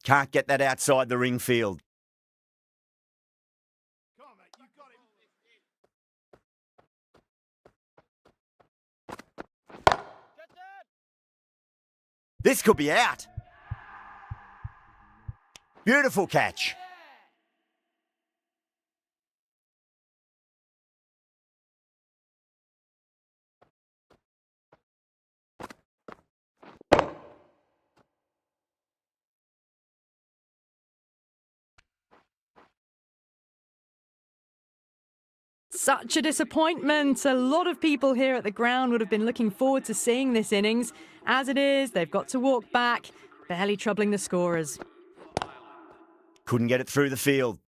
Can't get that outside the ring field. This could be out. Beautiful catch. Such a disappointment. A lot of people here at the ground would have been looking forward to seeing this innings. As it is, they've got to walk back, barely troubling the scorers. Couldn't get it through the field.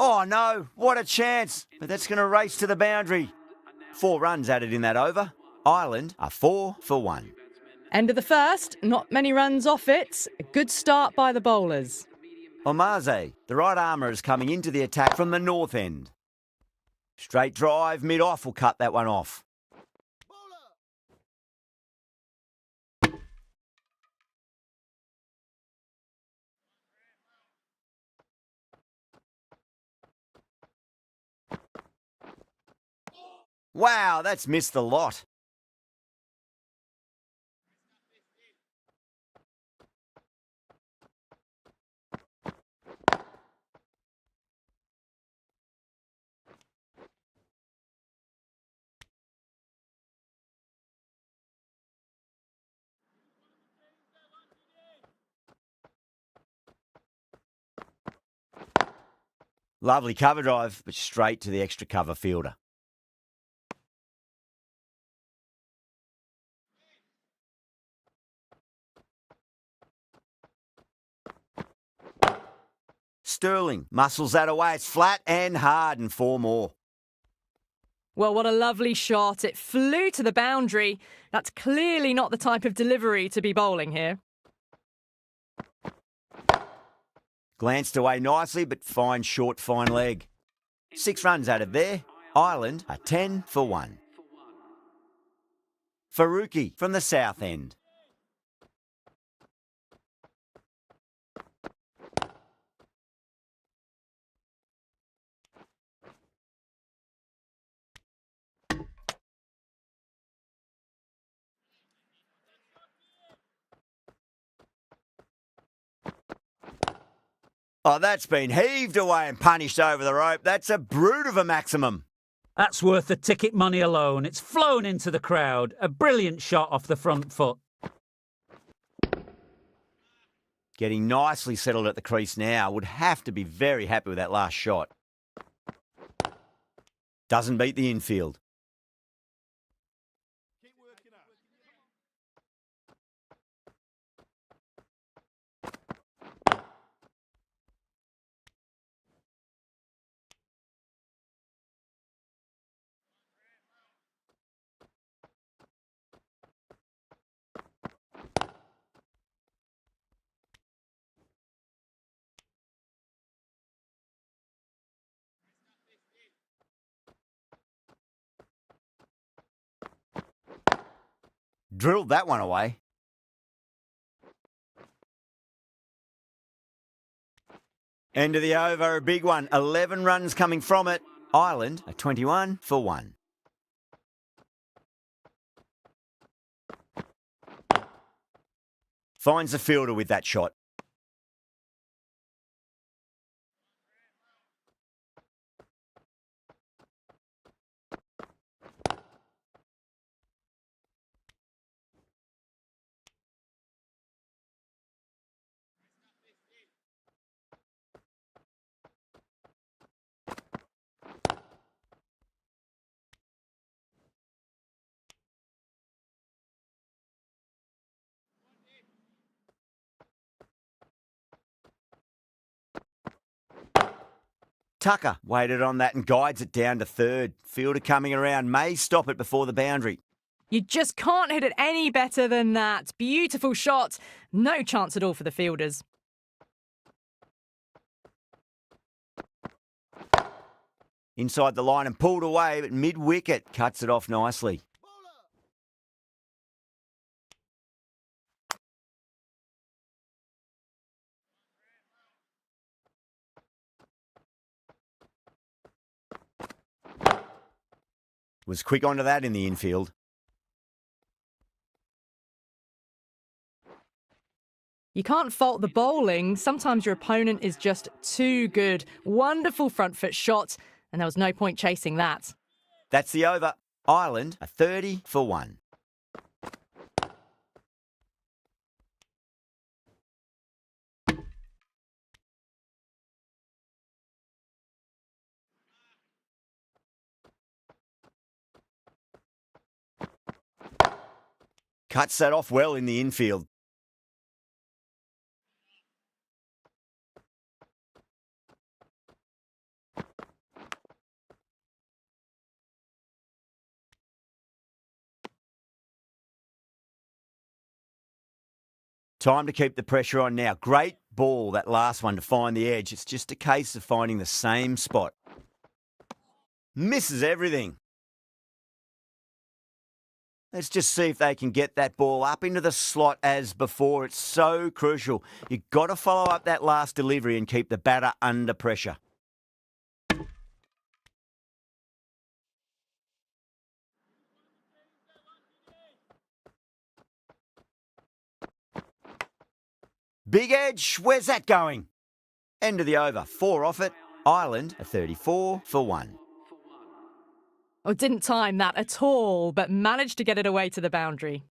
Oh no, what a chance. But that's going to race to the boundary. 4 runs added in that over. Ireland are 4 for 1. End of the first, not many runs off it. A good start by the bowlers. Omaze, the right armour, is coming into the attack from the north end. Straight drive, mid-off will cut that one off. Wow, that's missed the lot. Lovely cover drive, but straight to the extra cover fielder. Sterling muscles that away. It's flat and hard, and 4 more. Well, what a lovely shot. It flew to the boundary. That's clearly not the type of delivery to be bowling here. Glanced away nicely, but fine short, fine leg. 6 runs added there. Ireland are 10 for 1. Faruqi from the south end. Oh, that's been heaved away and punished over the rope. That's a brute of a maximum. That's worth the ticket money alone. It's flown into the crowd. A brilliant shot off the front foot. Getting nicely settled at the crease now. Would have to be very happy with that last shot. Doesn't beat the infield. Drilled that one away. End of the over, a big one. 11 runs coming from it. Ireland are 21 for 1. Finds the fielder with that shot. Tucker waited on that and guides it down to third. Fielder coming around may stop it before the boundary. You just can't hit it any better than that. Beautiful shot. No chance at all for the fielders. Inside the line and pulled away, but mid-wicket cuts it off nicely. Was quick onto that in the infield. You can't fault the bowling. Sometimes your opponent is just too good. Wonderful front foot shot, and there was no point chasing that. That's the over. Ireland are 30 for 1. Cuts that off well in the infield. Time to keep the pressure on now. Great ball, that last one, to find the edge. It's just a case of finding the same spot. Misses everything. Let's just see if they can get that ball up into the slot as before. It's so crucial. You've got to follow up that last delivery and keep the batter under pressure. Big edge, where's that going? End of the over, 4 off it. Ireland are 34 for 1. Oh, didn't time that at all, but managed to get it away to the boundary.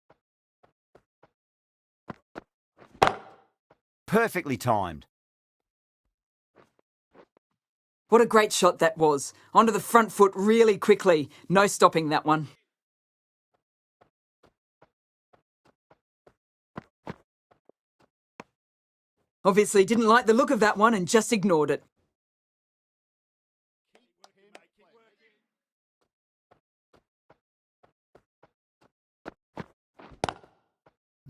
Perfectly timed. What a great shot that was. Onto the front foot really quickly. No stopping that one. Obviously didn't like the look of that one and just ignored it.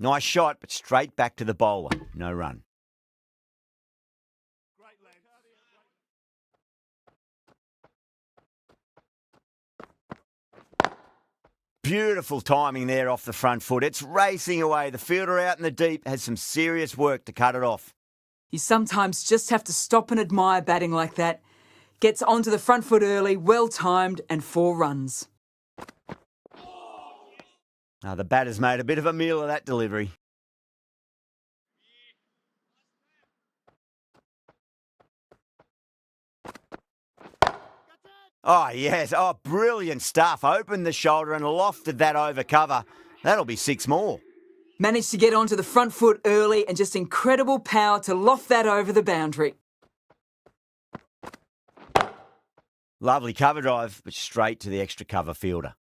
Nice shot, but straight back to the bowler. No run. Beautiful timing there off the front foot. It's racing away. The fielder out in the deep has some serious work to cut it off. You sometimes just have to stop and admire batting like that. Gets onto the front foot early, well timed, and 4 runs. Now the batter's made a bit of a meal of that delivery. Oh, yes. Oh, brilliant stuff. Opened the shoulder and lofted that over cover. That'll be 6 more. Managed to get onto the front foot early and just incredible power to loft that over the boundary. Lovely cover drive, but straight to the extra cover fielder.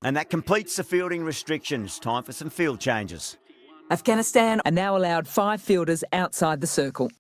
And that completes the fielding restrictions. Time for some field changes. Afghanistan are now allowed 5 fielders outside the circle.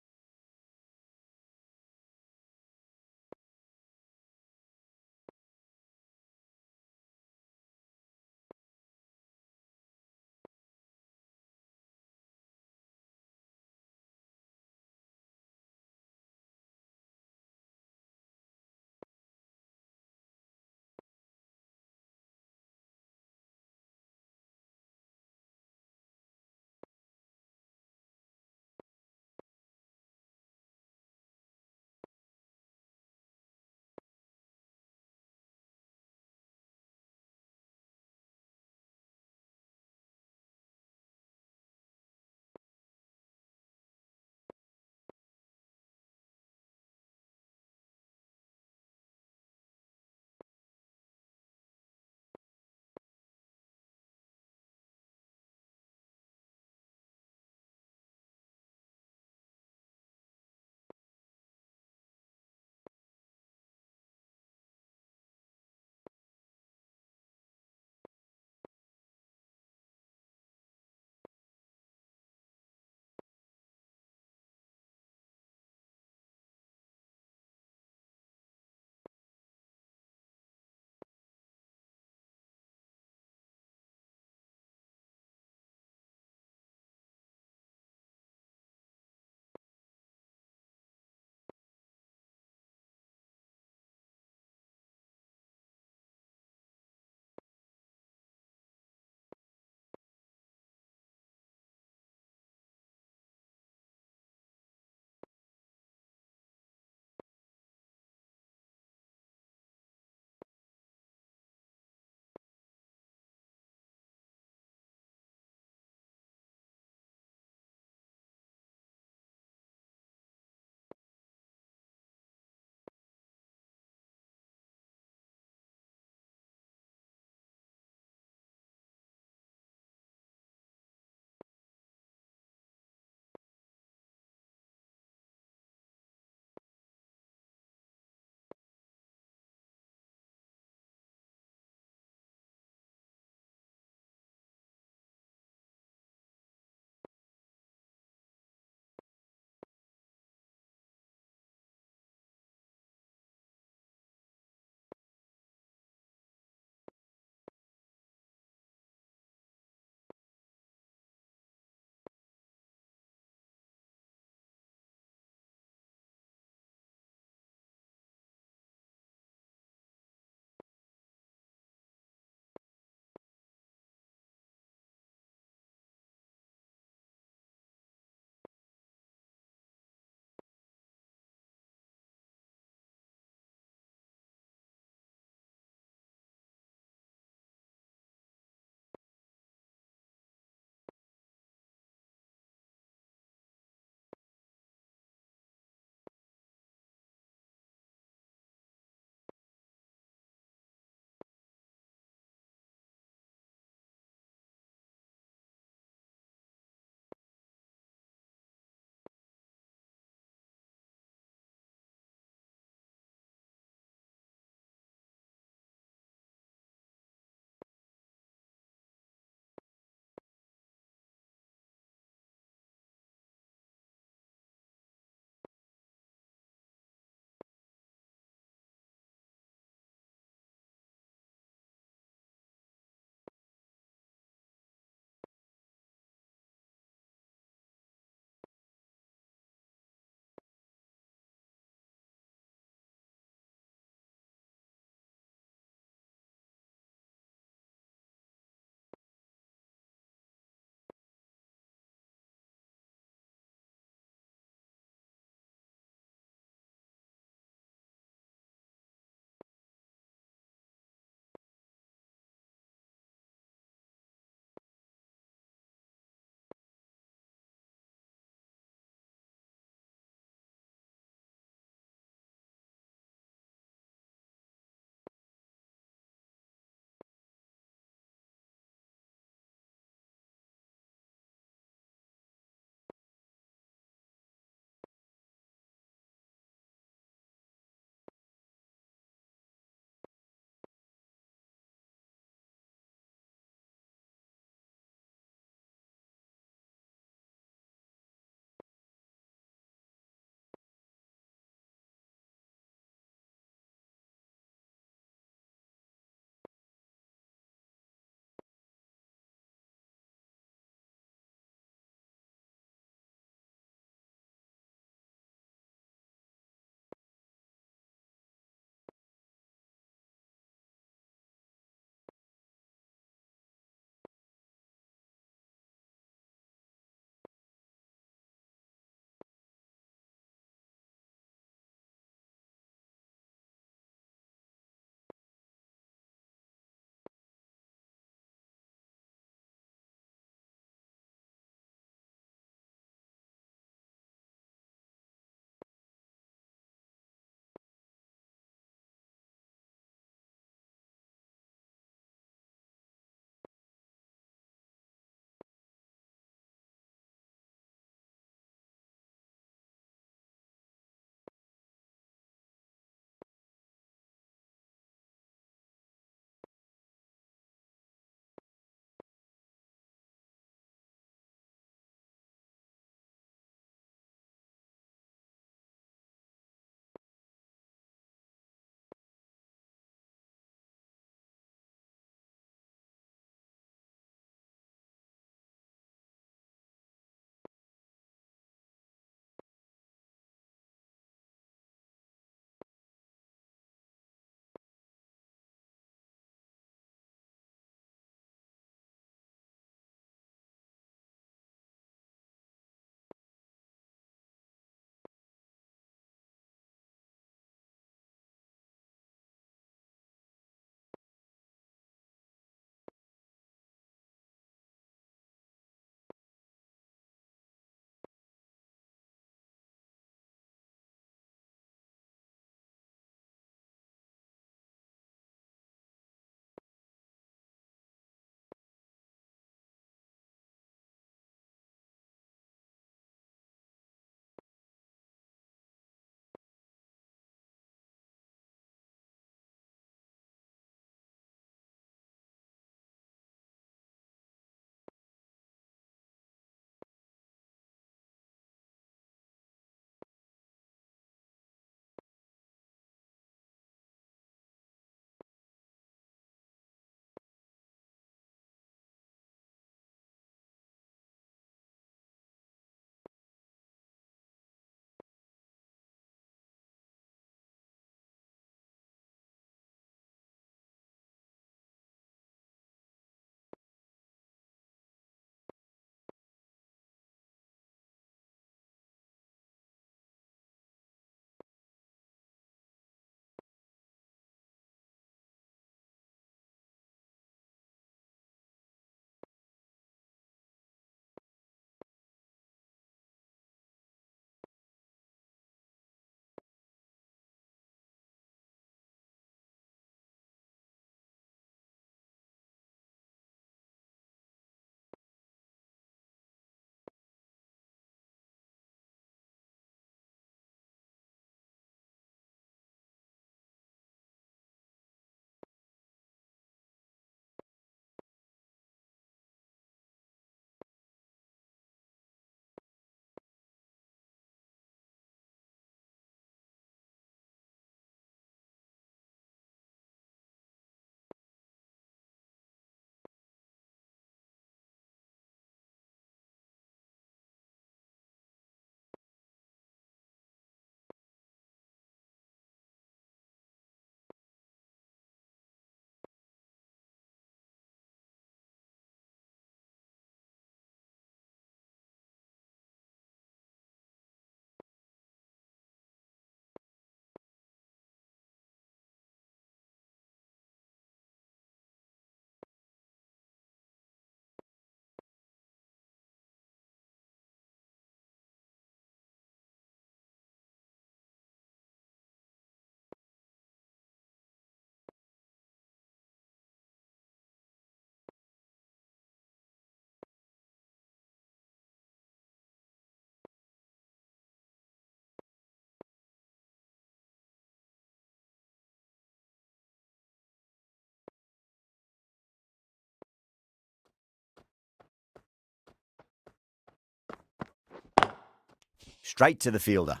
Straight to the fielder.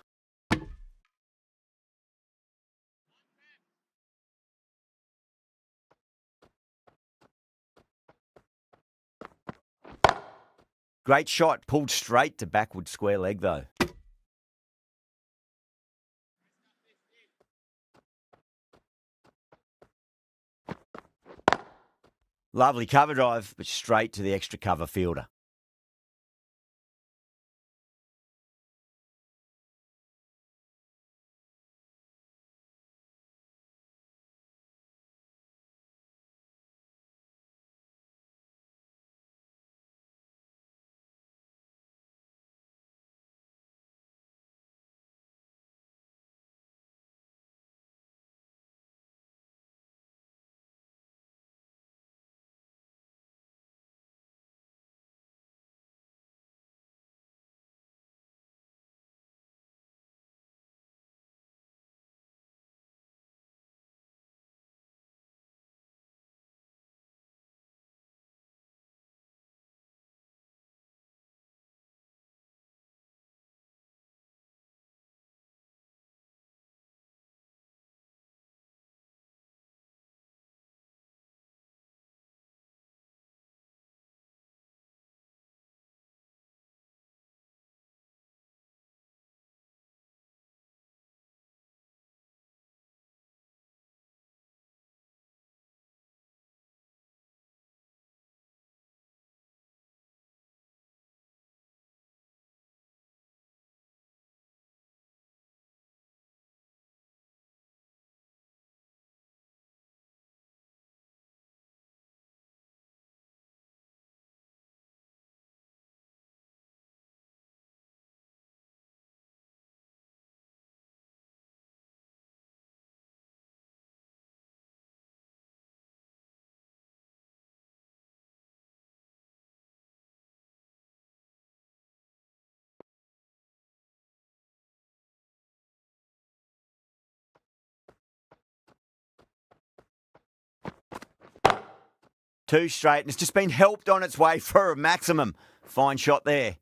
Great shot, pulled straight to backward square leg though. Lovely cover drive, but straight to the extra cover fielder. Two straight, and it's just been helped on its way for a maximum. Fine shot there.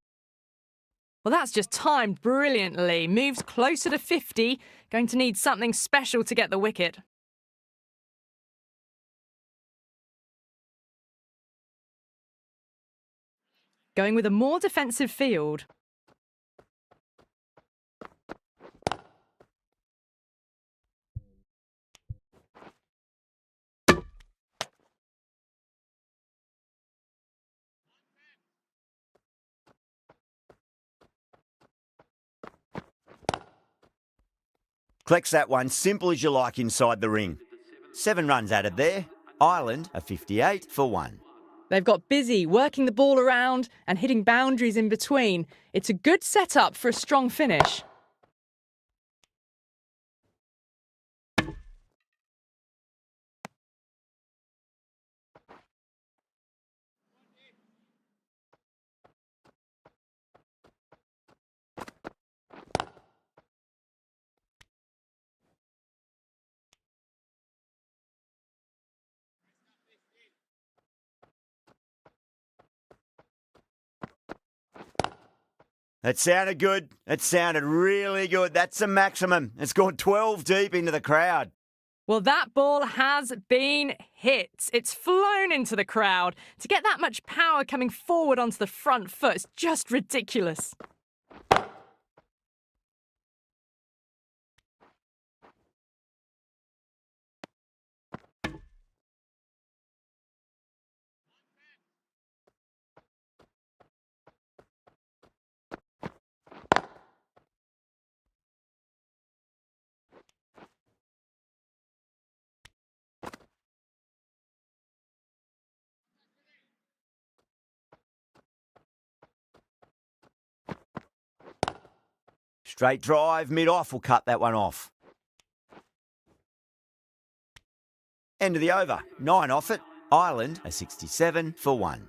Well, that's just timed brilliantly. Moves closer to 50. Going to need something special to get the wicket. Going with a more defensive field. Collects that one, simple as you like inside the ring. 7 runs added there. Ireland are 58 for 1. They've got busy working the ball around and hitting boundaries in between. It's a good setup for a strong finish. That sounded good. It sounded really good. That's a maximum. It's gone 12 deep into the crowd. Well, that ball has been hit. It's flown into the crowd. To get that much power coming forward onto the front foot is just ridiculous. Straight drive, mid-off will cut that one off. End of the over. 9 off it. Ireland are 67 for 1.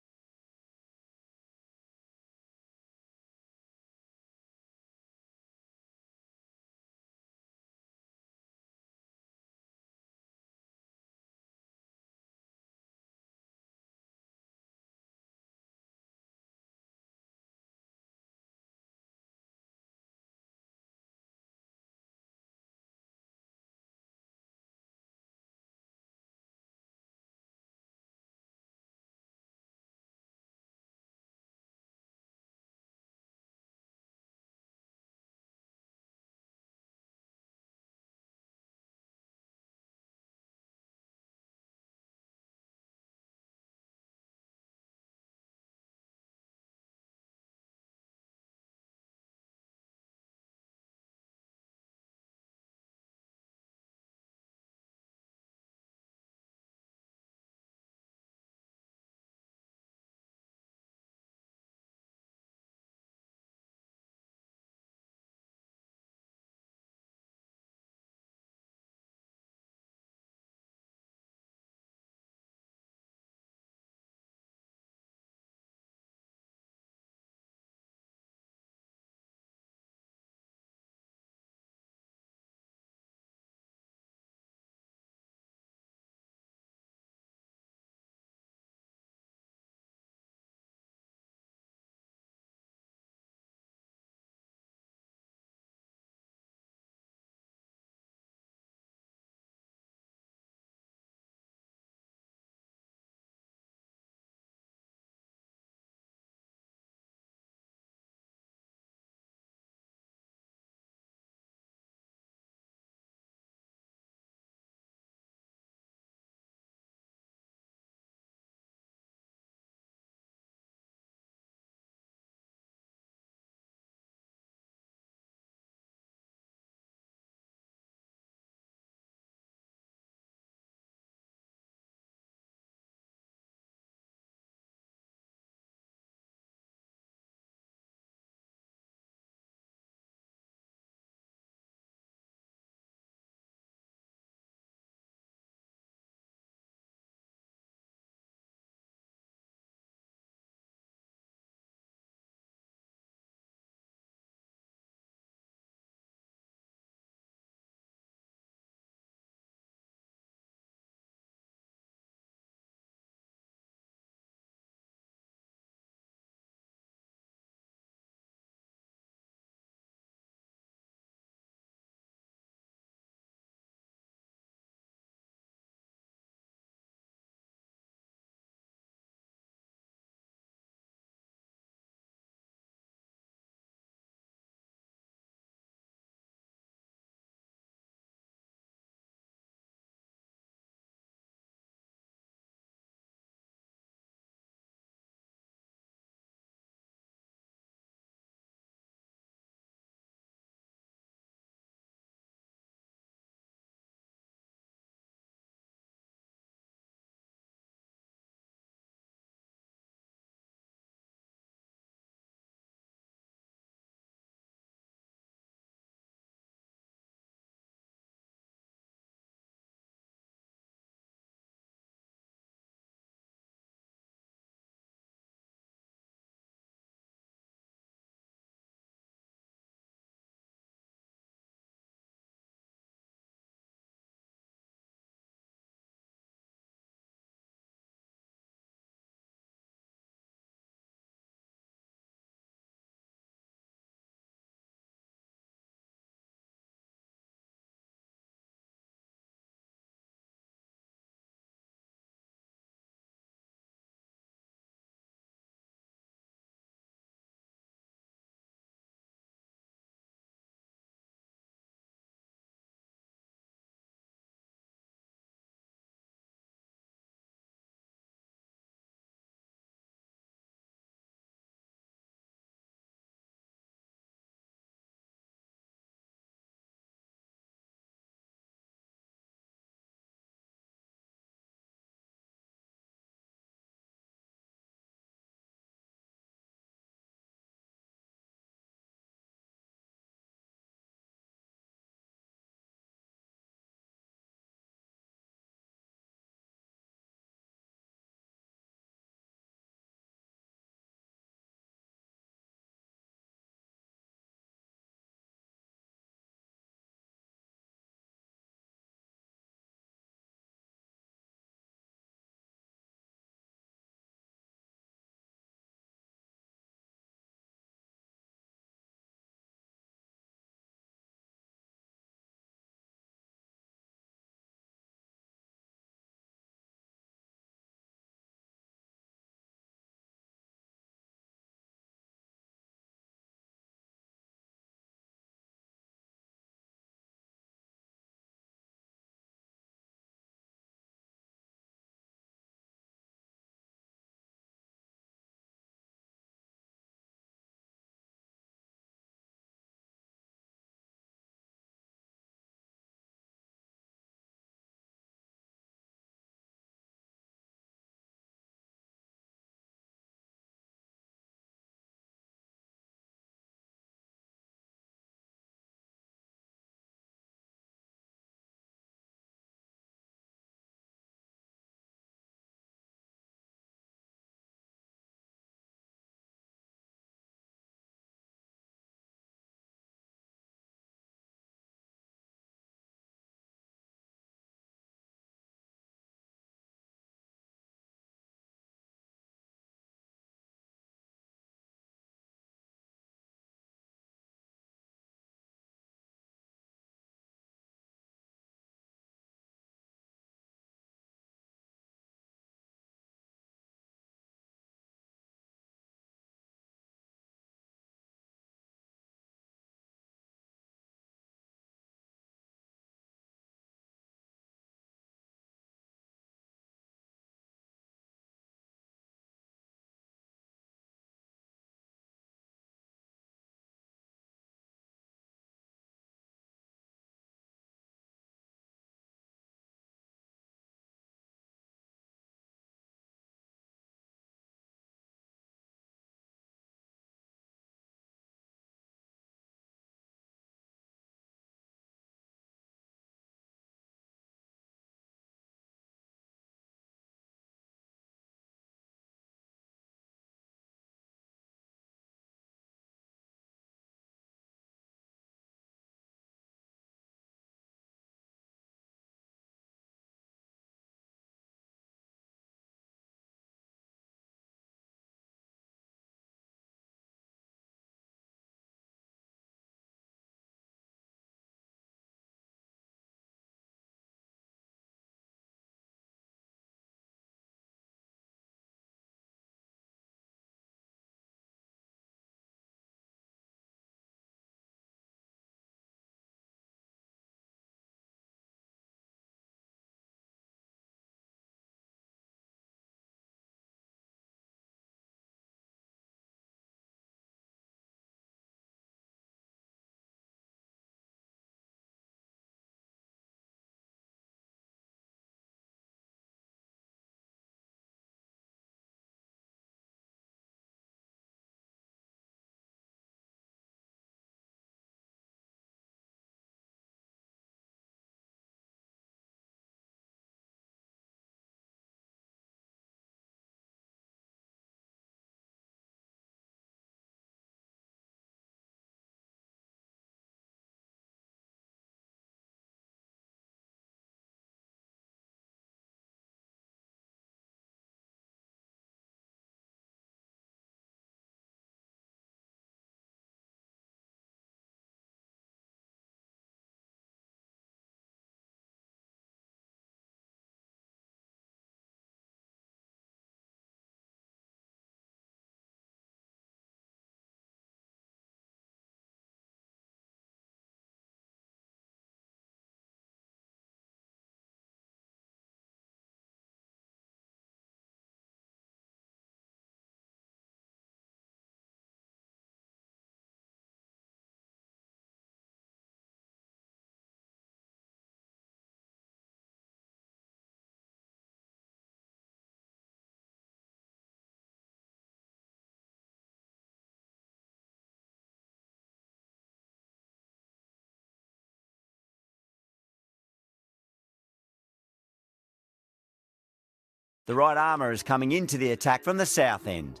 The right armour is coming into the attack from the south end.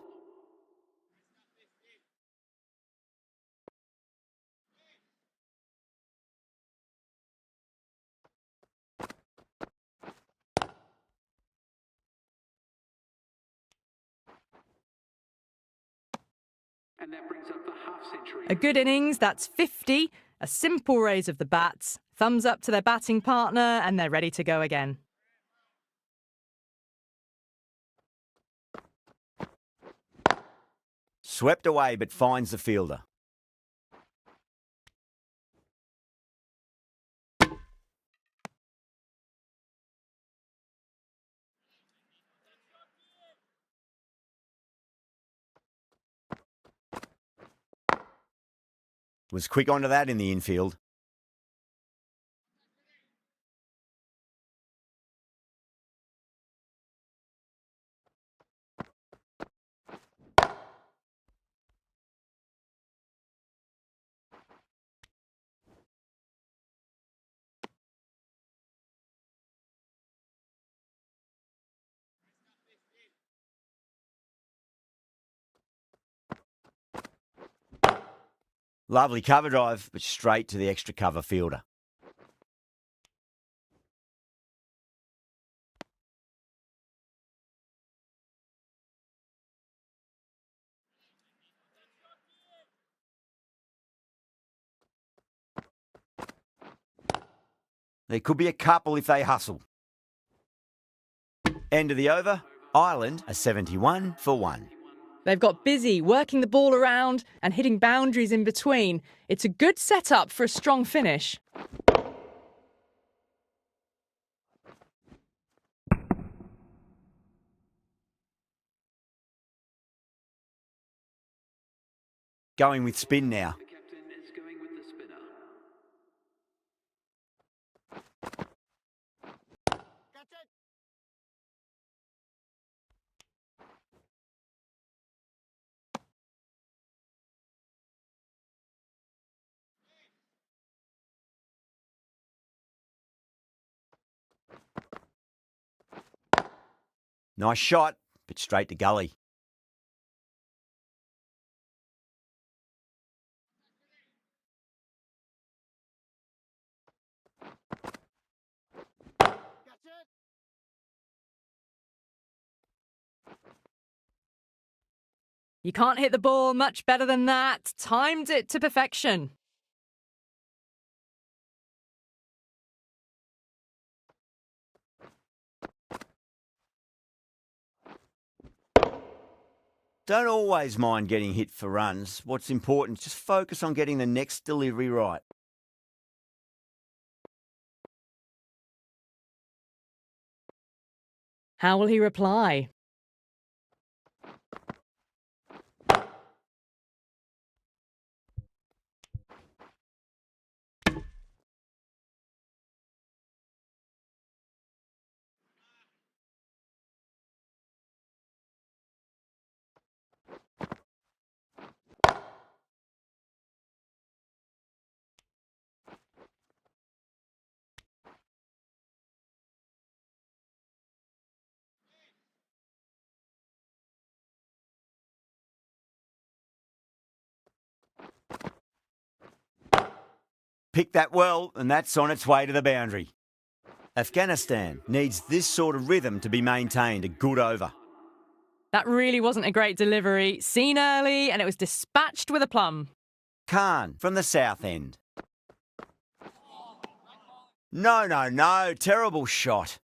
And that brings up the half-century. A good innings, that's 50. A simple raise of the bats. Thumbs up to their batting partner, and they're ready to go again. Swept away but finds the fielder. Was quick onto that in the infield. Lovely cover drive, but straight to the extra cover fielder. There could be a couple if they hustle. End of the over. Ireland are 71 for 1. They've got busy working the ball around and hitting boundaries in between. It's a good setup for a strong finish. Going with spin now. The captain is going with the spinner. Nice shot, but straight to gully. You can't hit the ball much better than that. Timed it to perfection. Don't always mind getting hit for runs. What's important is just focus on getting the next delivery right. How will he reply? Pick that well, and that's on its way to the boundary. Afghanistan needs this sort of rhythm to be maintained. A good over. That really wasn't a great delivery. Seen early, and it was dispatched with a plum. Khan from the south end. No. Terrible shot.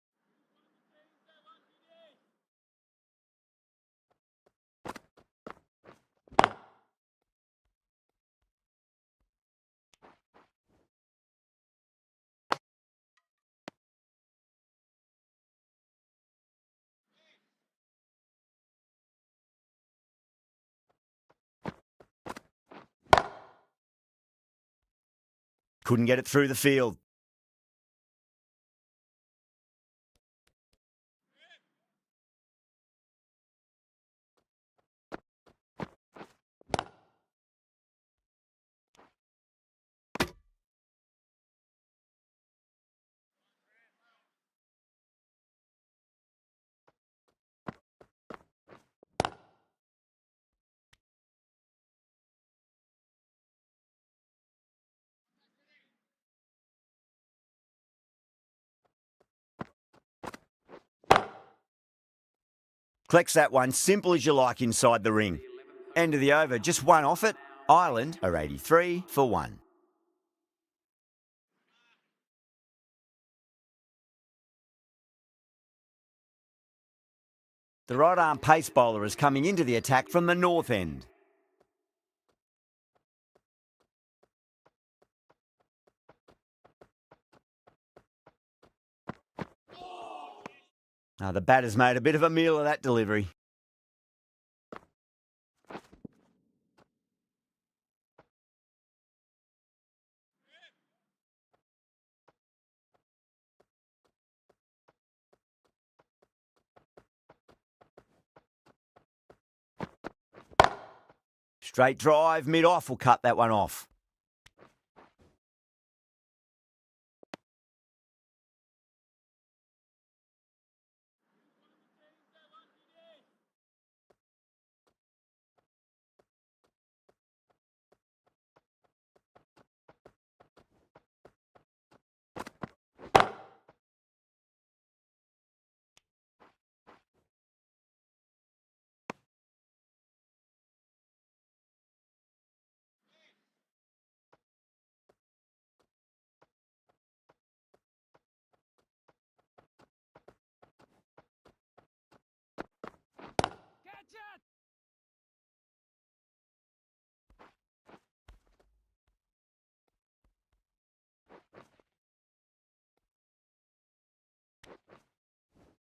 Couldn't get it through the field. Collects that one, simple as you like inside the ring. End of the over, just one off it. Ireland are 83 for 1. The right arm pace bowler is coming into the attack from the north end. The batter's made a bit of a meal of that delivery. Straight drive, mid-off will cut that one off.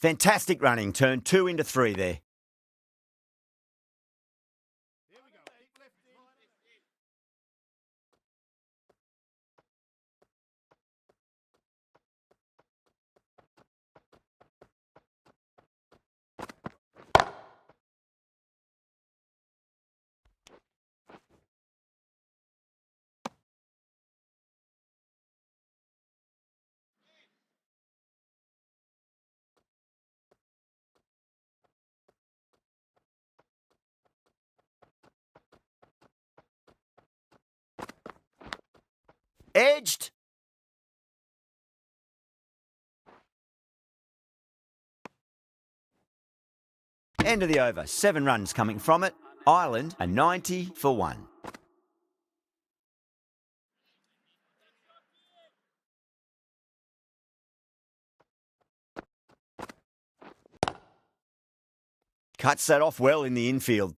Fantastic running, turned 2 into 3 there. Edged. End of the over. 7 runs coming from it. Ireland are 90 for 1. Cuts that off well in the infield.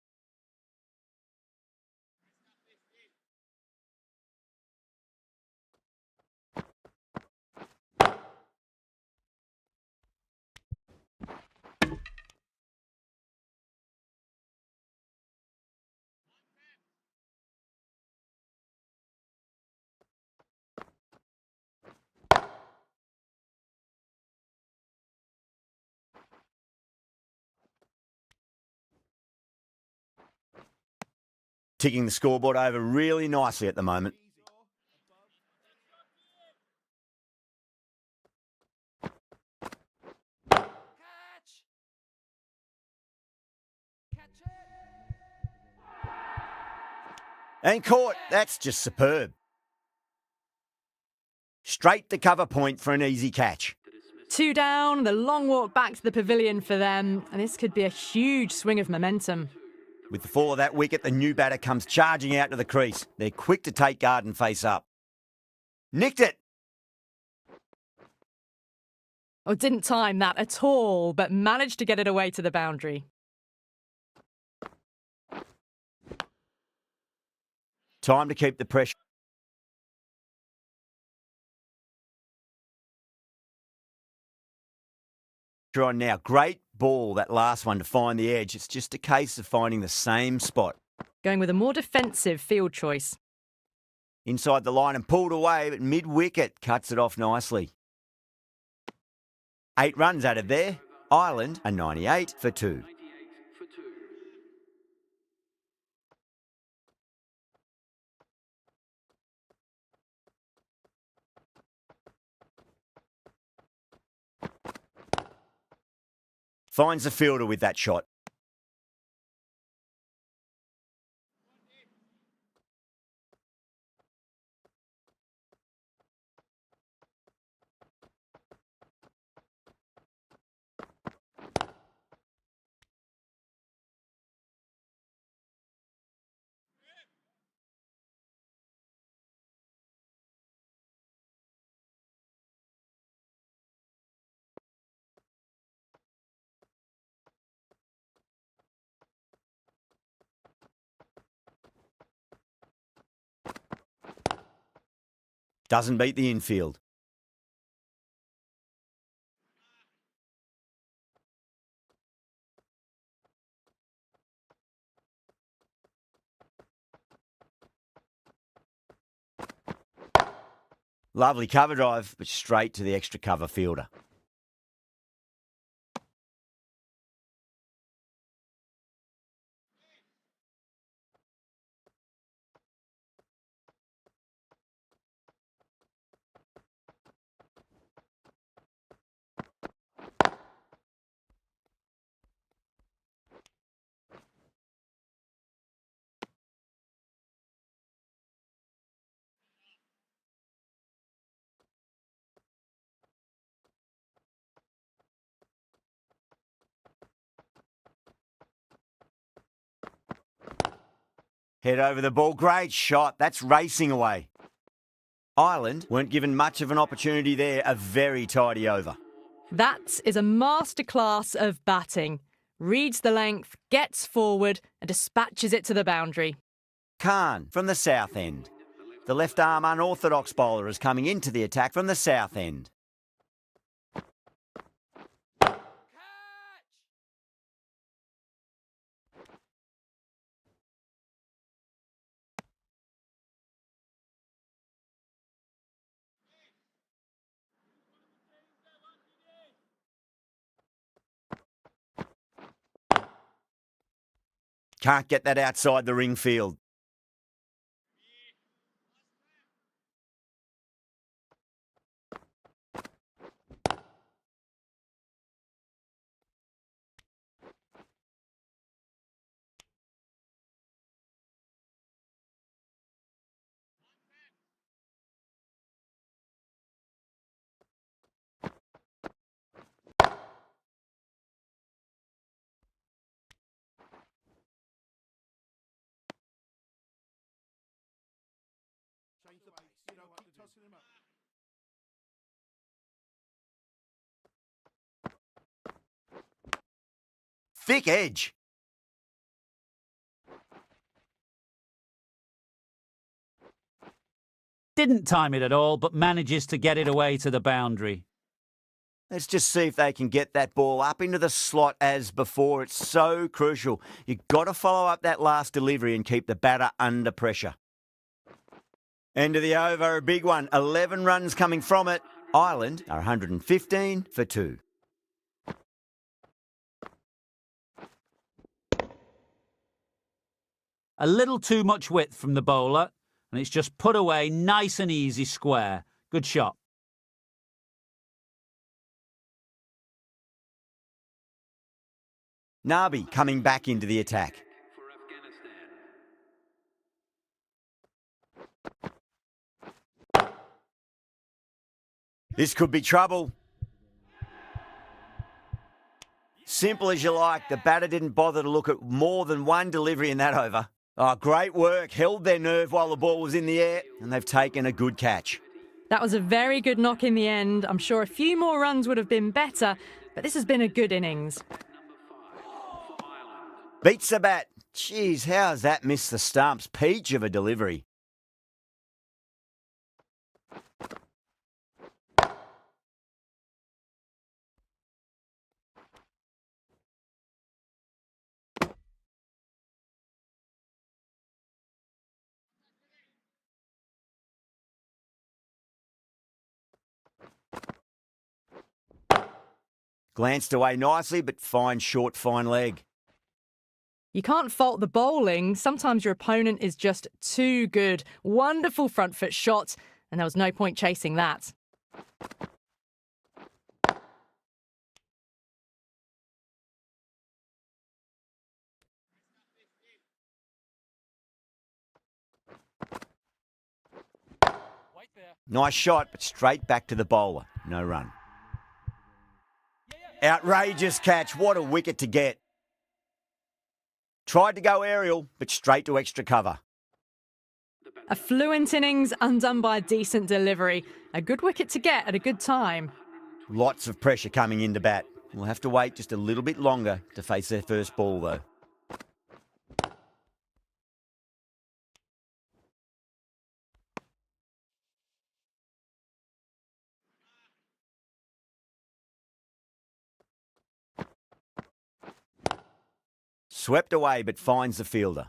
Ticking the scoreboard over really nicely at the moment. And caught. That's just superb. Straight to cover point for an easy catch. 2 down, the long walk back to the pavilion for them, and this could be a huge swing of momentum. With the fall of that wicket, the new batter comes charging out to the crease. They're quick to take guard and face up. Nicked it. Oh, didn't time that at all, but managed to get it away to the boundary. Time to keep the pressure on now. Great ball, that last one, to find the edge. It's just a case of finding the same spot. Going with a more defensive field choice. Inside the line and pulled away, but mid-wicket cuts it off nicely. 8 runs out of there. Ireland are 98 for 2. 98 for 2. Finds the fielder with that shot. Doesn't beat the infield. Lovely cover drive, but straight to the extra cover fielder. Head over the ball. Great shot. That's racing away. Ireland weren't given much of an opportunity there. A very tidy over. That is a masterclass of batting. Reads the length, gets forward and dispatches it to the boundary. Khan from the south end. The left arm unorthodox bowler is coming into the attack from the south end. Can't get that outside the ring field. Thick edge. Didn't time it at all, but manages to get it away to the boundary. Let's just see if they can get that ball up into the slot as before. It's so crucial. You've got to follow up that last delivery and keep the batter under pressure. End of the over, a big one. 11 runs coming from it. Ireland are 115 for 2. A little too much width from the bowler, and it's just put away nice and easy square. Good shot. Nabi coming back into the attack. For Afghanistan. This could be trouble. Simple as you like. The batter didn't bother to look at more than one delivery in that over. Oh, great work. Held their nerve while the ball was in the air, and they've taken a good catch. That was a very good knock in the end. I'm sure a few more runs would have been better, but this has been a good innings. Beats the bat. Jeez, how has that missed the stumps? Peach of a delivery. Glanced away nicely, but fine short, fine leg. You can't fault the bowling. Sometimes your opponent is just too good. Wonderful front foot shot, and there was no point chasing that. Nice shot, but straight back to the bowler. No run. Outrageous catch. What a wicket to get. Tried to go aerial, but straight to extra cover. A fluent innings undone by a decent delivery. A good wicket to get at a good time. Lots of pressure coming into bat. We'll have to wait just a little bit longer to face their first ball, though. Swept away but finds the fielder.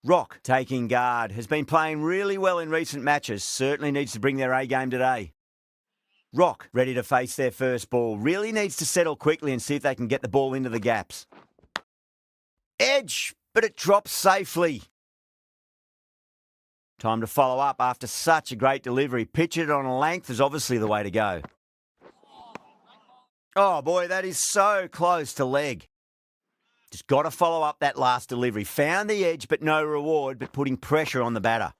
Rock, taking guard, has been playing really well in recent matches. Certainly needs to bring their A game today. Rock, ready to face their first ball, really needs to settle quickly and see if they can get the ball into the gaps. Edge, but it drops safely. Time to follow up after such a great delivery. Pitch it on a length is obviously the way to go. Oh boy, that is so close to leg. Just got to follow up that last delivery. Found the edge, but no reward, but putting pressure on the batter.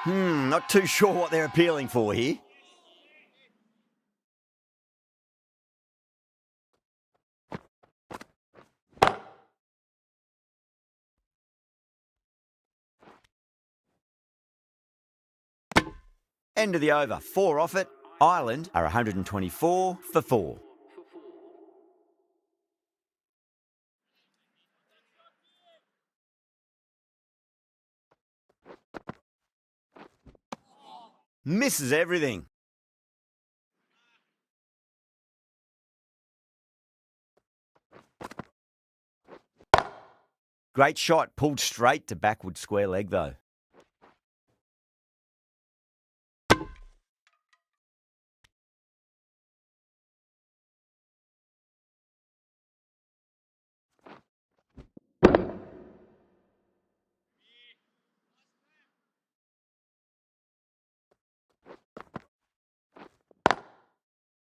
Not too sure what they're appealing for here. End of the over. 4 off it. Ireland are 124 for 4. Misses everything. Great shot, pulled straight to backward square leg though.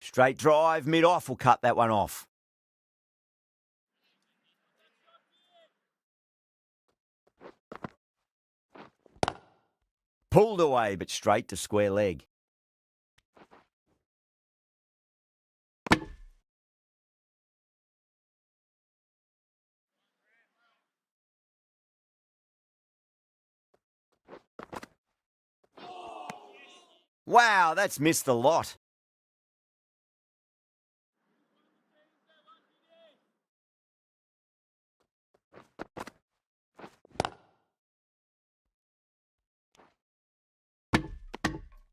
Straight drive, mid-off will cut that one off. Pulled away, but straight to square leg. Wow, that's missed the lot.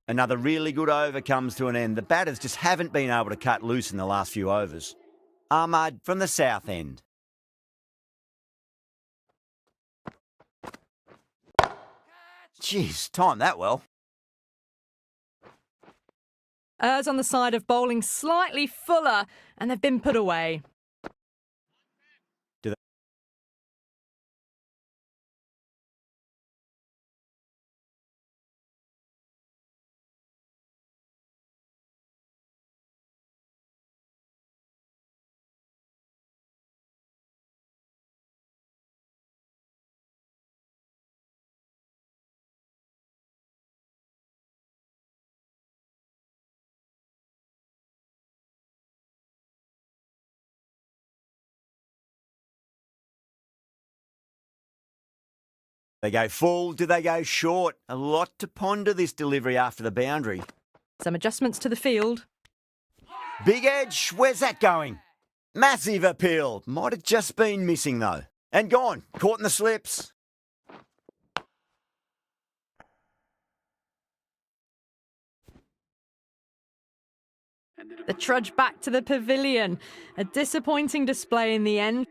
Another really good over comes to an end. The batters just haven't been able to cut loose in the last few overs. Ahmad from the south end. Jeez, timed that well. Ers on the side of bowling slightly fuller, and they've been put away. They go full, do they go short? A lot to ponder this delivery after the boundary. Some adjustments to the field. Big edge, where's that going? Massive appeal. Might have just been missing though. And gone, caught in the slips. The trudge back to the pavilion. A disappointing display in the end.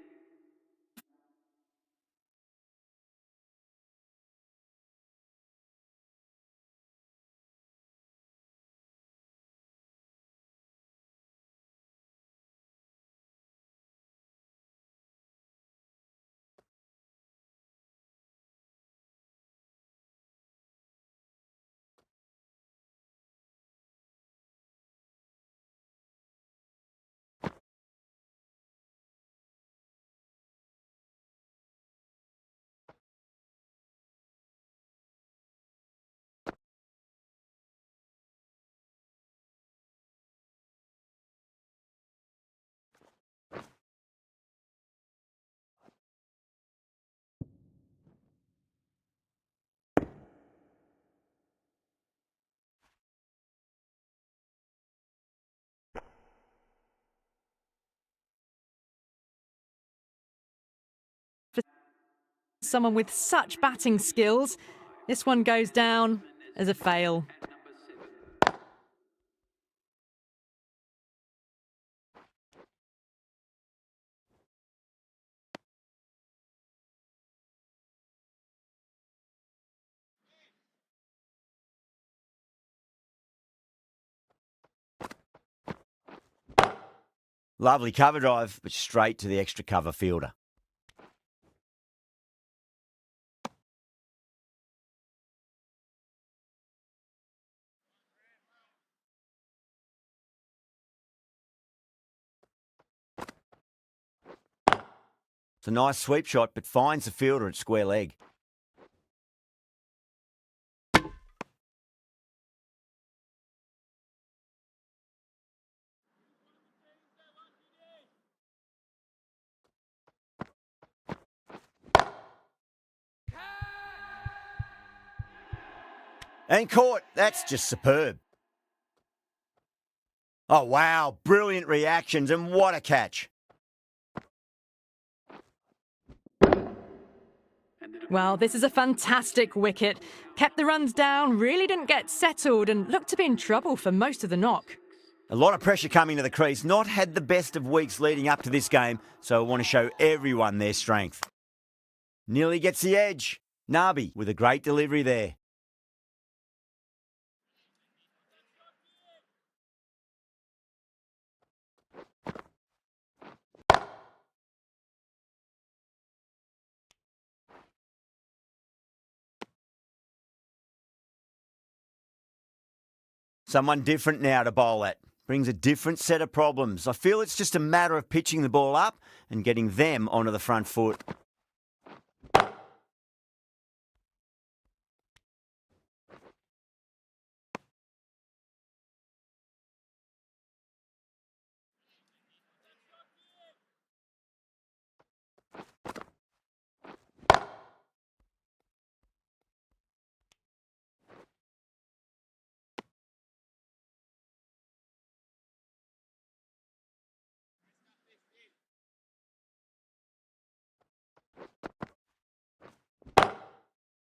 Someone with such batting skills. This one goes down as a fail. Lovely cover drive, but straight to the extra cover fielder. It's a nice sweep shot, but finds the fielder at square leg. And caught. That's just superb. Oh, wow. Brilliant reactions, and what a catch. Well, this is a fantastic wicket. Kept the runs down, really didn't get settled, and looked to be in trouble for most of the knock. A lot of pressure coming to the crease. Not had the best of weeks leading up to this game, so I want to show everyone their strength. Nearly gets the edge. Nabi with a great delivery there. Someone different now to bowl at. Brings a different set of problems. I feel it's just a matter of pitching the ball up and getting them onto the front foot.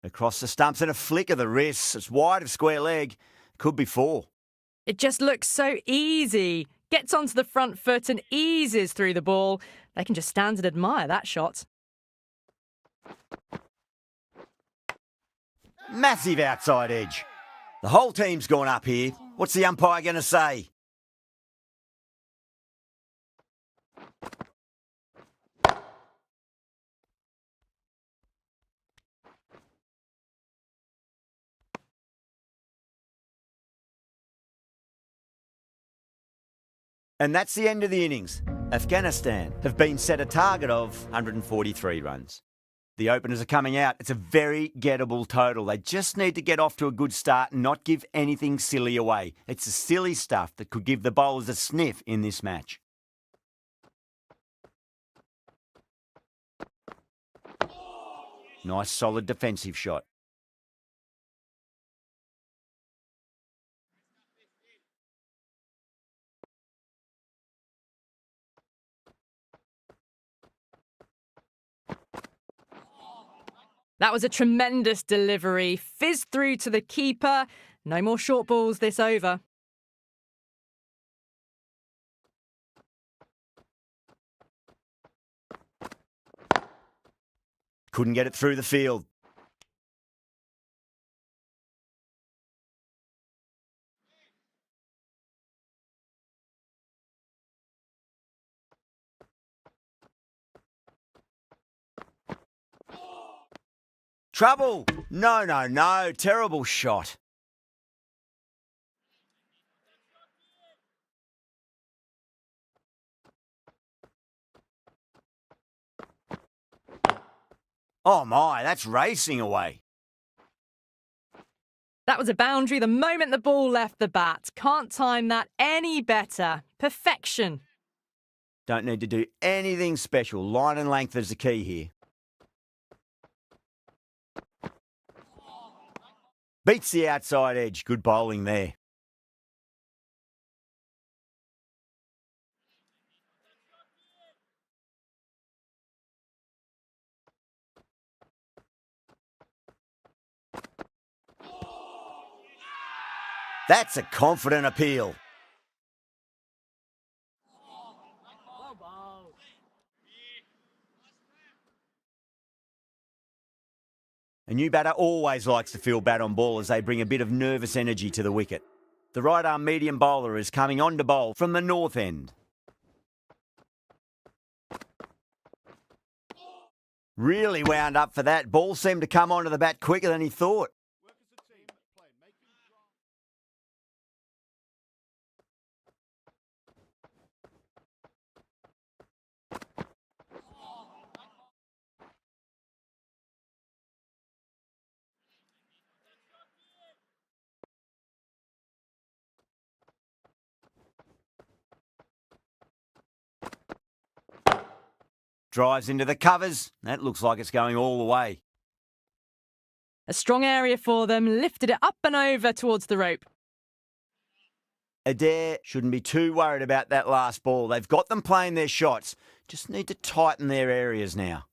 Across the stumps and a flick of the wrists. It's wide of square leg. Could be four. It just looks so easy. Gets onto the front foot and eases through the ball. They can just stand and admire that shot. Massive outside edge. The whole team's gone up here. What's the umpire going to say? And that's the end of the innings. Afghanistan have been set a target of 143 runs. The openers are coming out. It's a very gettable total. They just need to get off to a good start and not give anything silly away. It's the silly stuff that could give the bowlers a sniff in this match. Nice solid defensive shot. That was a tremendous delivery. Fizzed through to the keeper. No more short balls this over. Couldn't get it through the field. Trouble! No, no, no. Terrible shot. Oh my, that's racing away. That was a boundary the moment the ball left the bat. Can't time that any better. Perfection. Don't need to do anything special. Line and length is the key here. Beats the outside edge. Good bowling there. That's a confident appeal. A new batter always likes to feel bat on ball as they bring a bit of nervous energy to the wicket. The right arm medium bowler is coming on to bowl from the north end. Really wound up for that. Ball seemed to come onto the bat quicker than he thought. Drives into the covers. That looks like it's going all the way. A strong area for them, lifted it up and over towards the rope. Adair shouldn't be too worried about that last ball. They've got them playing their shots. Just need to tighten their areas now.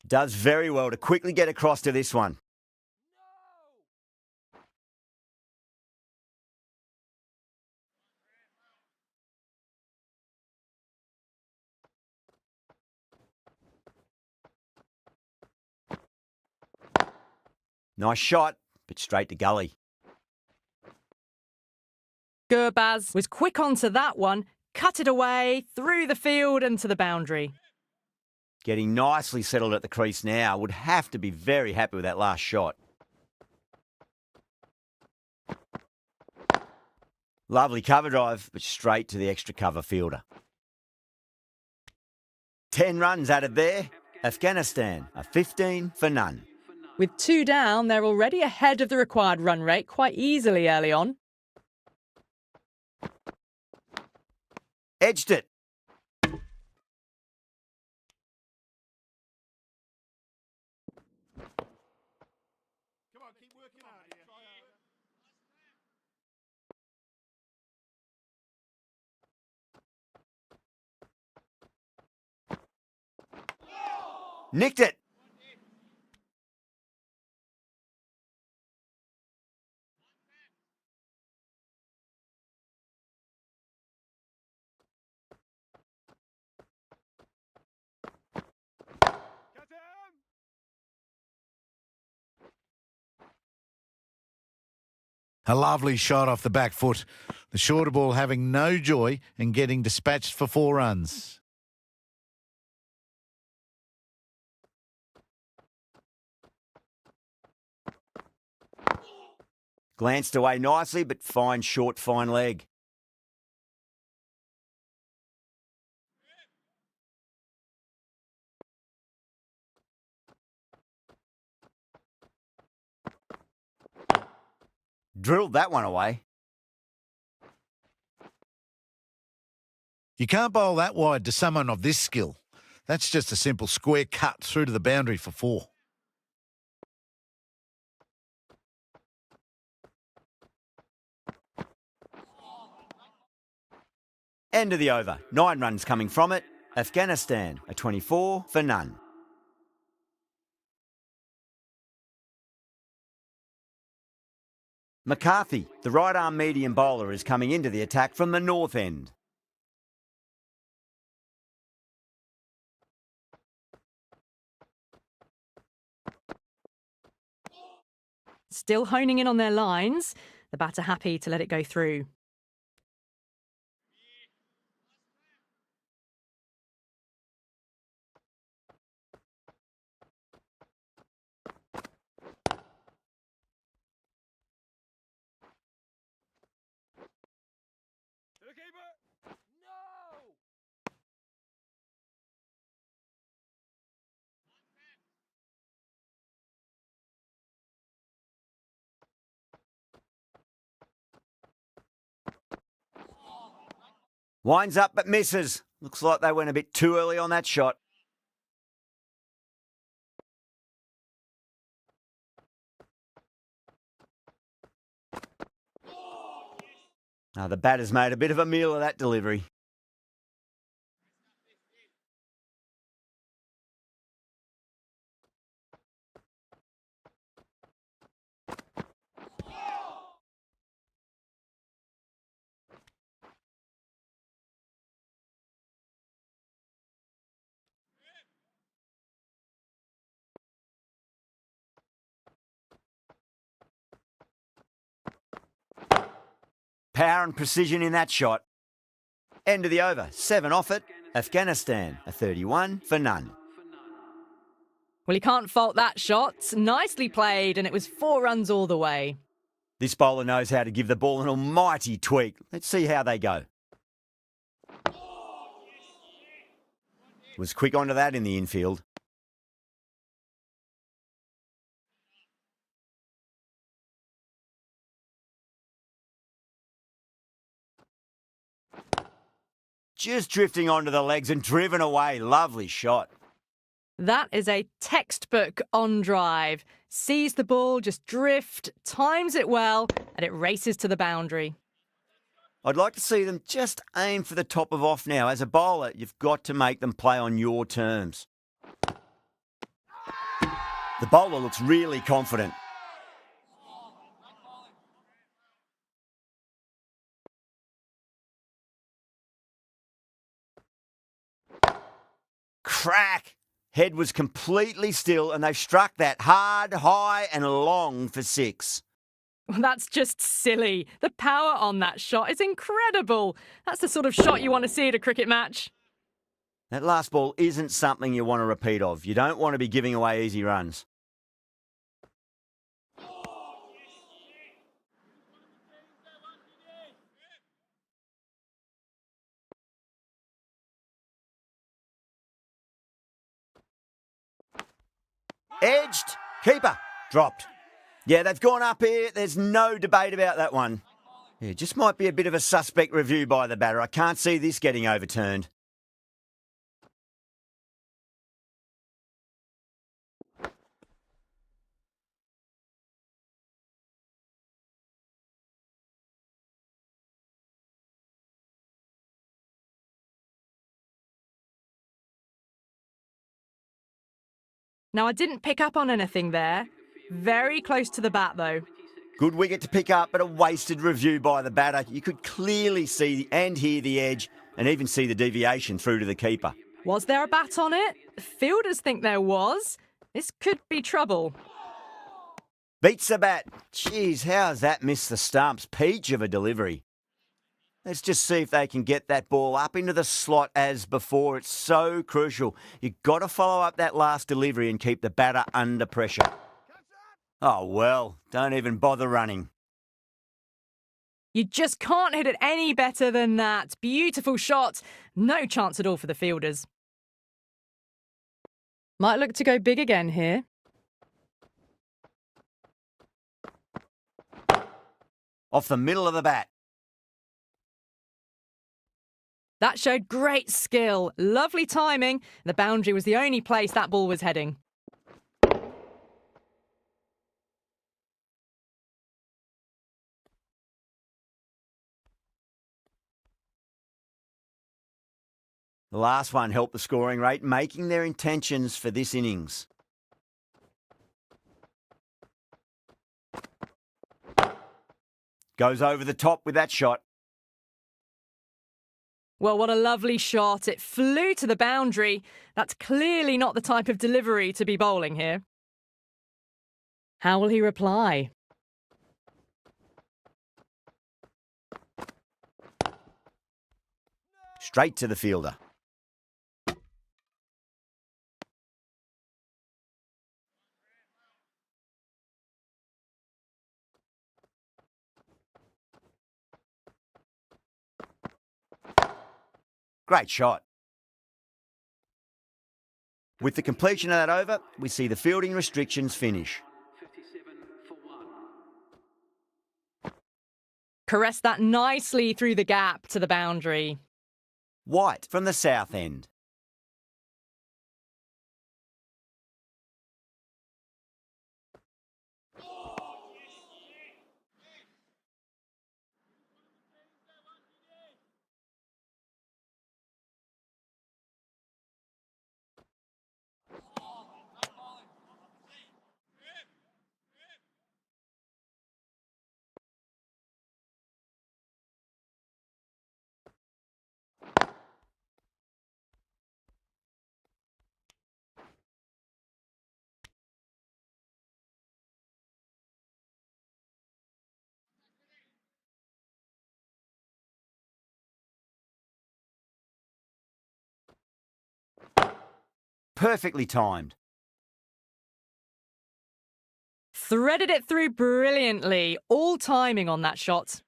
Does very well to quickly get across to this one. Nice shot, but straight to gully. Gurbaz was quick onto that one, cut it away, through the field and to the boundary. Getting nicely settled at the crease now. Would have to be very happy with that last shot. Lovely cover drive, but straight to the extra cover fielder. 10 runs added there. Afghanistan are 15 for none. With 2 down, they're already ahead of the required run rate quite easily early on. Edged it. Nicked it. A lovely shot off the back foot. The shorter ball having no joy and getting dispatched for 4 runs. Glanced away nicely, but fine short, fine leg. Drilled that one away. You can't bowl that wide to someone of this skill. That's just a simple square cut through to the boundary for 4. End of the over. 9 runs coming from it. Afghanistan are 24 for none. McCarthy, the right arm medium bowler, is coming into the attack from the north end. Still honing in on their lines. The batter happy to let it go through. Winds up but misses. Looks like they went a bit too early on that shot. The batter's made a bit of a meal of that delivery. Power and precision in that shot. End of the over. 7 off it. Afghanistan, a 31 for none. Well, you can't fault that shot. Nicely played, and it was 4 runs all the way. This bowler knows how to give the ball an almighty tweak. Let's see how they go. Was quick onto that in the infield. Just drifting onto the legs and driven away. Lovely shot. That is a textbook on drive. Sees the ball just drift, times it well, and it races to the boundary. I'd like to see them just aim for the top of off now. As a bowler, you've got to make them play on your terms. The bowler looks really confident. Crack! Head was completely still and they've struck that hard, high and long for 6. Well, that's just silly. The power on that shot is incredible. That's the sort of shot you want to see at a cricket match. That last ball isn't something you want to repeat of. You don't want to be giving away easy runs. Edged. Keeper. Dropped. Yeah, they've gone up here. There's no debate about that one. Yeah, just might be a bit of a suspect review by the batter. I can't see this getting overturned. Now, I didn't pick up on anything there. Very close to the bat, though. Good wicket to pick up, but a wasted review by the batter. You could clearly see and hear the edge and even see the deviation through to the keeper. Was there a bat on it? Fielders think there was. This could be trouble. Beats the bat. Jeez, how's that missed the stumps? Peach of a delivery. Let's just see if they can get that ball up into the slot as before. It's so crucial. You've got to follow up that last delivery and keep the batter under pressure. Oh, well, don't even bother running. You just can't hit it any better than that. Beautiful shot. No chance at all for the fielders. Might look to go big again here. Off the middle of the bat. That showed great skill. Lovely timing. The boundary was the only place that ball was heading. The last one helped the scoring rate, making their intentions for this innings. Goes over the top with that shot. Well, what a lovely shot. It flew to the boundary. That's clearly not the type of delivery to be bowling here. How will he reply? Straight to the fielder. Great shot. With the completion of that over, we see the fielding restrictions finish. Caressed that nicely through the gap to the boundary. White from the south end. perfectly timed. Threaded it through brilliantly. All timing on that shot.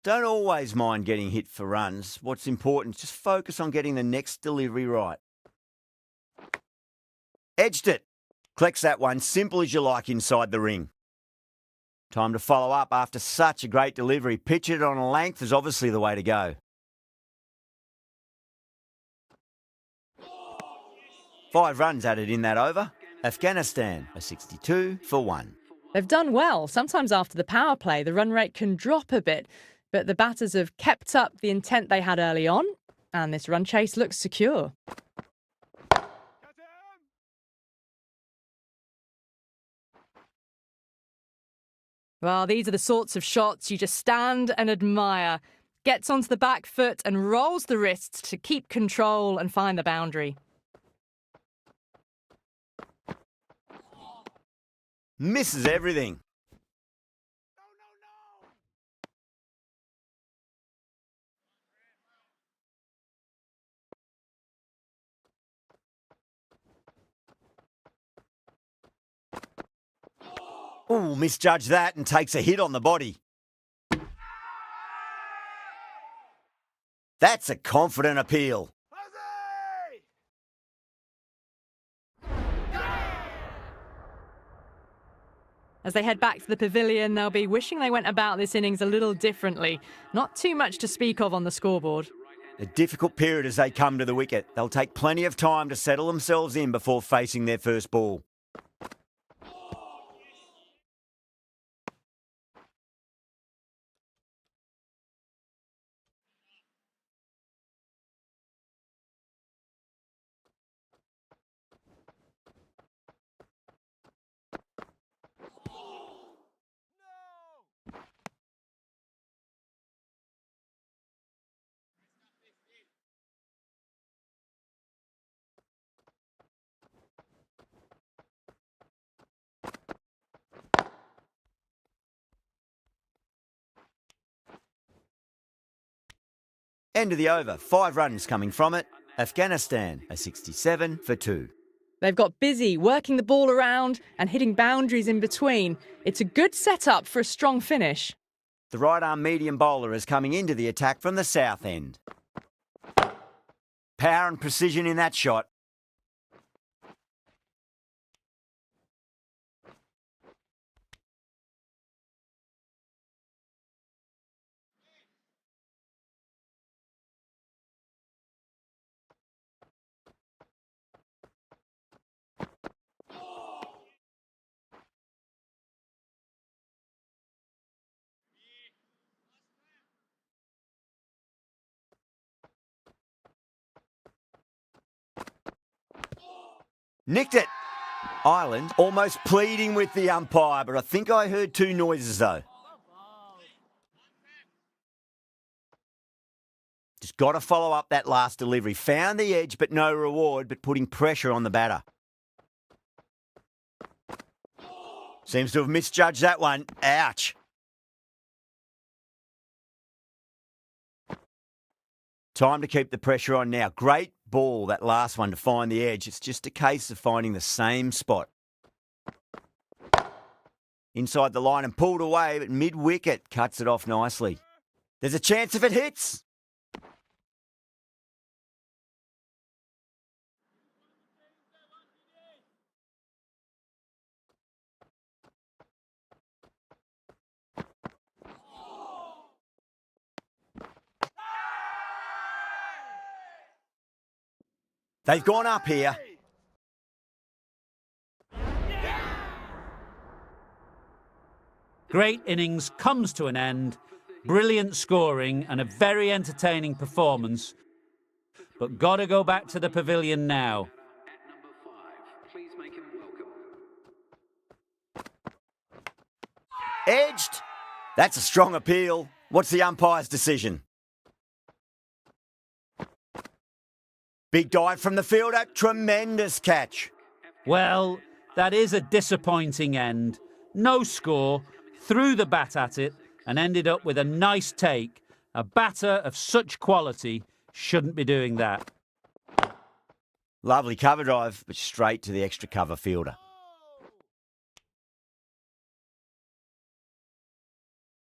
Don't always mind getting hit for runs. What's important is just focus on getting the next delivery right. Edged it. Collects that one, simple as you like inside the ring. Time to follow up after such a great delivery. Pitch it on a length is obviously the way to go. Five runs added in that over. Afghanistan, a 62 for 1. They've done well. Sometimes after the power play, the run rate can drop a bit, but the batters have kept up the intent they had early on, and this run chase looks secure. Well, these are the sorts of shots you just stand and admire. Gets onto the back foot and rolls the wrists to keep control and find the boundary. Misses everything. Ooh, misjudged that and takes a hit on the body. That's a confident appeal. As they head back to the pavilion, they'll be wishing they went about this innings a little differently. Not too much to speak of on the scoreboard. A difficult period as they come to the wicket. They'll take plenty of time to settle themselves in before facing their first ball. End of the over. 5 runs coming from it. Afghanistan, a 67 for 2. They've got busy working the ball around and hitting boundaries in between. It's a good setup for a strong finish. The right-arm medium bowler is coming into the attack from the south end. Power and precision in that shot. Nicked it. Ireland almost pleading with the umpire, but I think I heard 2 noises though. Just got to follow up that last delivery. Found the edge, but no reward, but putting pressure on the batter. Seems to have misjudged that one. Ouch. Time to keep the pressure on now. Great ball, that last one, to find the edge. It's just a case of finding the same spot. Inside the line and pulled away, but mid-wicket cuts it off nicely. There's a chance if it hits. They've gone up here. Great innings comes to an end. Brilliant scoring and a very entertaining performance. But got to go back to the pavilion now. Edged. That's a strong appeal. What's the umpire's decision? Big dive from the fielder. Tremendous catch. Well, that is a disappointing end. No score, threw the bat at it and ended up with a nice take. A batter of such quality shouldn't be doing that. Lovely cover drive, but straight to the extra cover fielder.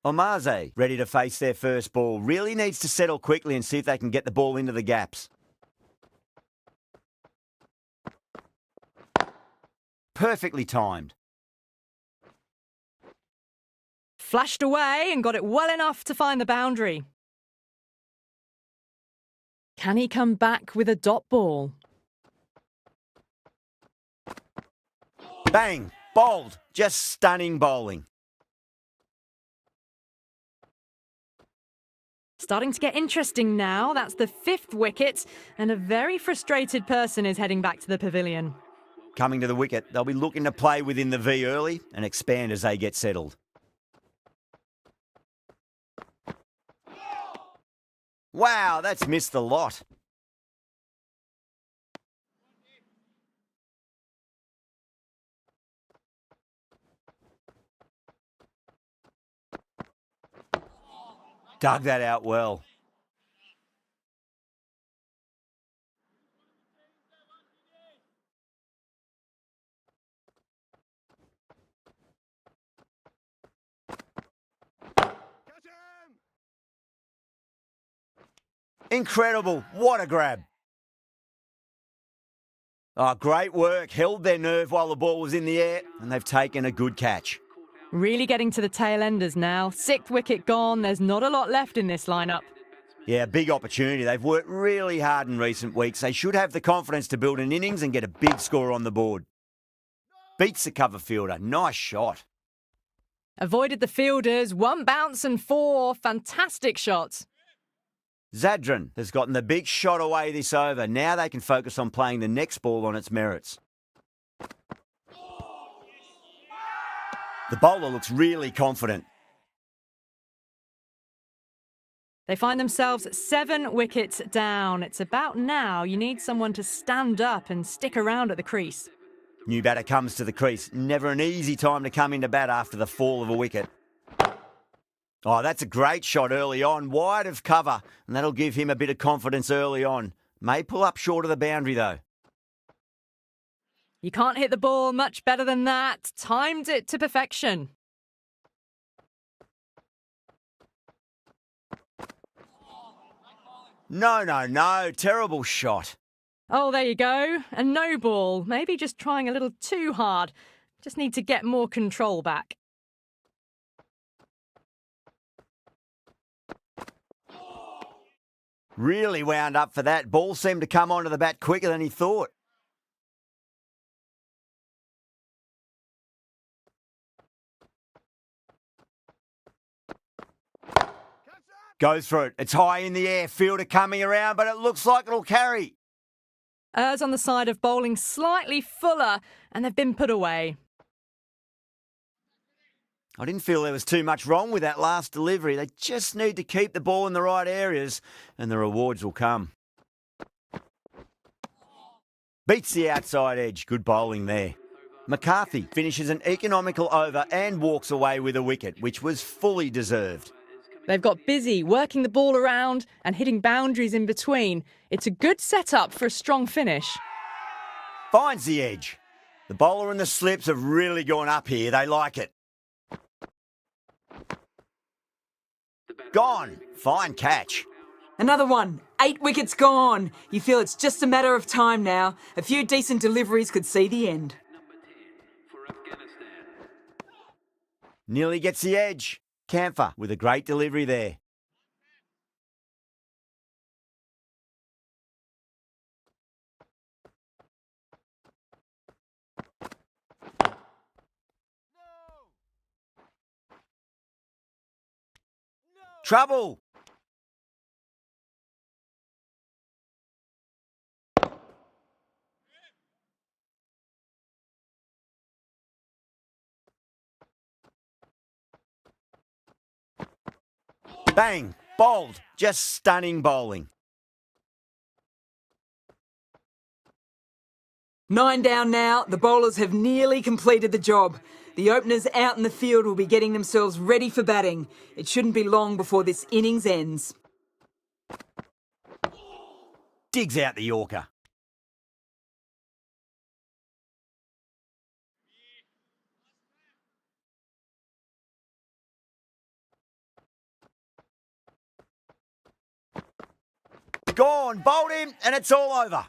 Omaze, ready to face their first ball, really needs to settle quickly and see if they can get the ball into the gaps. Perfectly timed. Flashed away and got it well enough to find the boundary. Can he come back with a dot ball? Bang! Bowled. Just stunning bowling. Starting to get interesting now. That's the 5th wicket, and a very frustrated person is heading back to the pavilion. Coming to the wicket, they'll be looking to play within the V early and expand as they get settled. Wow, that's missed the lot. Dug that out well. Incredible. What a grab. Oh, great work. Held their nerve while the ball was in the air, and they've taken a good catch. Really getting to the tail enders now. 6th wicket gone. There's not a lot left in this lineup. Yeah, big opportunity. They've worked really hard in recent weeks. They should have the confidence to build an innings and get a big score on the board. Beats the cover fielder. Nice shot. Avoided the fielders. 1 bounce and 4. Fantastic shots. Zadran has gotten the big shot away this over. Now they can focus on playing the next ball on its merits. The bowler looks really confident. They find themselves 7 wickets down. It's about now you need someone to stand up and stick around at the crease. New batter comes to the crease. Never an easy time to come into bat after the fall of a wicket. Oh, that's a great shot early on, wide of cover, and that'll give him a bit of confidence early on. May pull up short of the boundary, though. You can't hit the ball much better than that. Timed it to perfection. No. Terrible shot. Oh, there you go. A no ball. Maybe just trying a little too hard. Just need to get more control back. Really wound up for that. Ball seemed to come onto the bat quicker than he thought. Goes for it. It's high in the air. Fielder coming around, but it looks like it'll carry. Errs on the side of bowling slightly fuller, and they've been put away. I didn't feel there was too much wrong with that last delivery. They just need to keep the ball in the right areas, and the rewards will come. Beats the outside edge. Good bowling there. McCarthy finishes an economical over and walks away with a wicket, which was fully deserved. They've got busy working the ball around and hitting boundaries in between. It's a good setup for a strong finish. Finds the edge. The bowler and the slips have really gone up here. They like it. Gone. Fine catch. Another one. 8 wickets gone. You feel it's just a matter of time now. A few decent deliveries could see the end. For Afghanistan. Nearly gets the edge. Camphor with a great delivery there. Trouble. Bang. Bowled. Just stunning bowling. 9 down now. The bowlers have nearly completed the job. The openers out in the field will be getting themselves ready for batting. It shouldn't be long before this innings ends. Digs out the Yorker. gone. Bowled him, and it's all over.